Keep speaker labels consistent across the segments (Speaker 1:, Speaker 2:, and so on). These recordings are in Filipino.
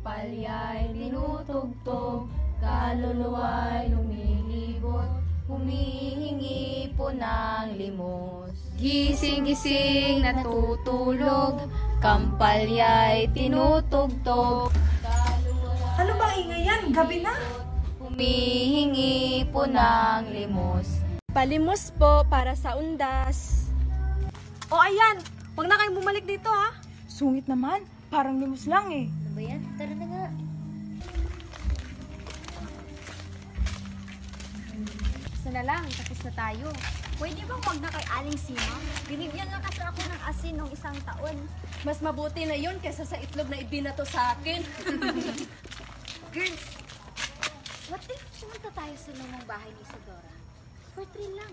Speaker 1: Kampalya'y tinutugtog, kaluluwa'y lumilibot, humihingi po ng limos. Gising-gising natutulog, kampalya'y tinutugtog,
Speaker 2: Ano bang ingay yan? Gabi na?
Speaker 1: humihingi po ng limos.
Speaker 3: Palimos po para sa undas.
Speaker 2: O ayan, huwag na kayong bumalik dito ha.
Speaker 3: Sungit naman, parang limos lang eh.
Speaker 1: Ano ba yan? Tara na nga.
Speaker 4: Isa na lang, tapos na tayo. Pwede bang wag na kay Aling Sima? Binigyan nga kasi ako ng asin nung isang taon.
Speaker 3: Mas mabuti na yun kaysa sa itlog na ibinato sa akin.
Speaker 4: Girls, what if pumunta tayo sa lumang bahay ni Isadora? For 3 lang.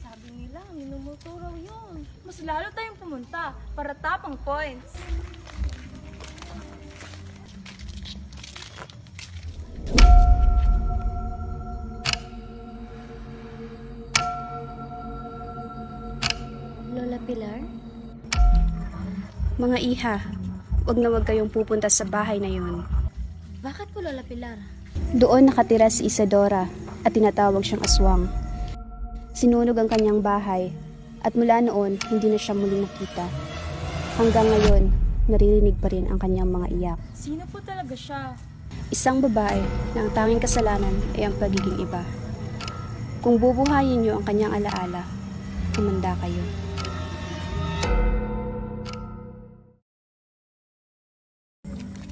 Speaker 3: Sabi nila, minumuto raw yun. Mas lalo tayong pumunta para tapang points.
Speaker 5: Lola Pilar? Mga iha, wag na wag kayong pupunta sa bahay na yun.
Speaker 4: Bakit po, Lola Pilar?
Speaker 5: Doon nakatira si Isadora at tinatawag siyang aswang. Sinunog ang kanyang bahay at mula noon hindi na siya muling nakita. Hanggang ngayon, naririnig pa rin ang kanyang mga iyak.
Speaker 3: Sino po talaga siya?
Speaker 5: Isang babae na ang tanging kasalanan ay ang pagiging iba. Kung bubuhayin niyo ang kanyang alaala, humanda kayo.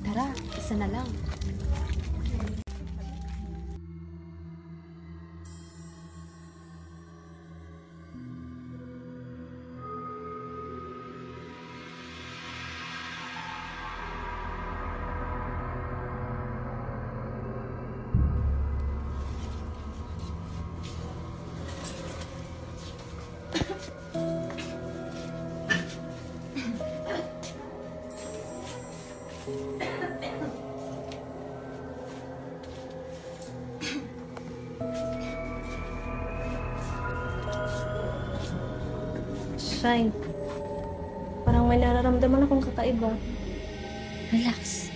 Speaker 4: Tara, isa na lang.
Speaker 3: Shine. Parang may nararamdaman akong kakaiba.
Speaker 4: Relax.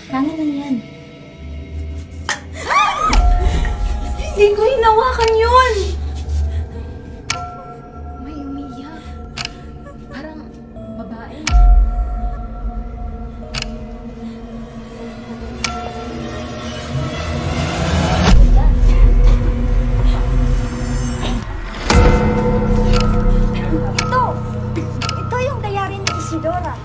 Speaker 4: Hangin lang yan.
Speaker 3: Hindi ko hinawakan yun!
Speaker 4: May umiyak. Parang babae.
Speaker 2: Ito yung dayari ni Isidora.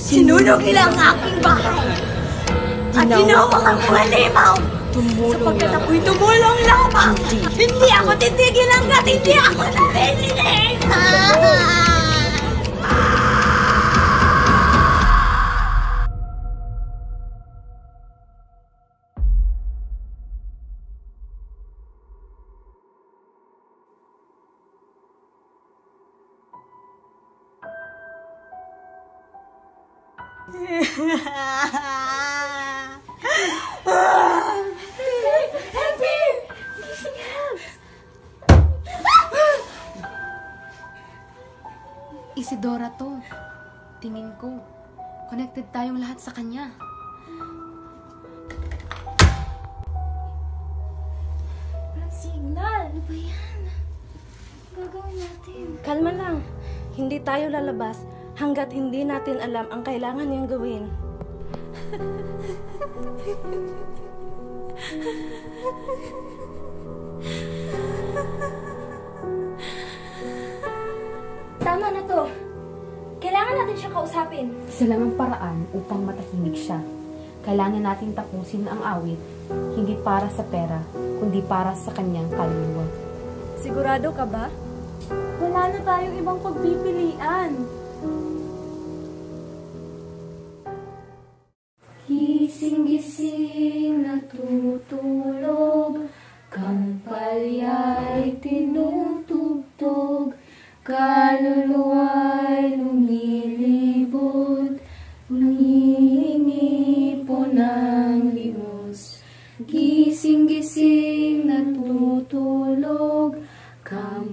Speaker 2: Sinunog nila ang aking bahay. At tinawag ang mga limaw. Sapagkat ako'y tumulong lamang. Hindi ako titigil hanggat hindi ako nabinilig.
Speaker 4: Isidora to. Tingin ko. Connected tayong lahat sa kanya.
Speaker 3: Walang signal.
Speaker 4: Ano ba yan? Gagawin natin.
Speaker 3: Kalma lang. Hindi tayo lalabas hanggat hindi natin alam ang kailangan niyang gawin.
Speaker 2: Tama na to. Kailangan natin siya kausapin.
Speaker 6: Isa lang ang paraan upang matahimik siya. Kailangan nating tapusin ang awit, hindi para sa pera, kundi para sa kanyang kaluluwa.
Speaker 3: Sigurado ka ba? Wala na tayong ibang pagpipilian.
Speaker 1: Gising-gising natutulog, kampalya'y tinutugtog, kaluluwa'y lumilibot,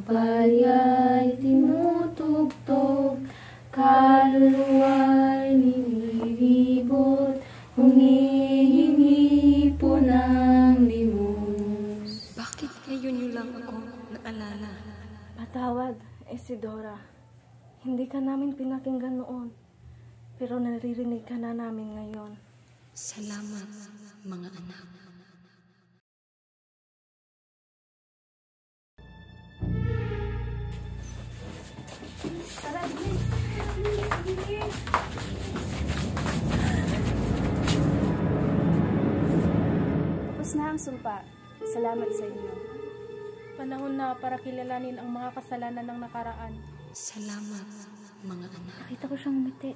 Speaker 1: palya'y tinutugtog, kaluluwa'y nililibot, humihingi po ng limos.
Speaker 2: Bakit ngayon niyo lang ako naalala?
Speaker 3: Patawad, Isidora. Hindi ka namin pinakinggan noon, pero naririnig ka na namin ngayon.
Speaker 2: Salamat, mga anak.
Speaker 5: Tapos na ang sumpa. Salamat sa inyo.
Speaker 3: Panahon na para kilalanin ang mga kasalanan ng nakaraan.
Speaker 2: Salamat, mga anak.
Speaker 3: Nakita ko siyang umiti.